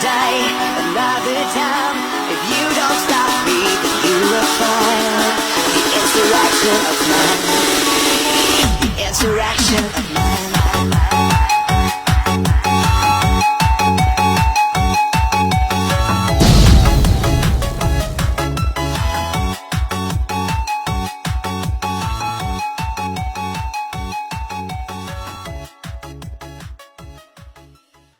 day, another time. If you don't stop me, then you will find the interaction of mind. The interaction.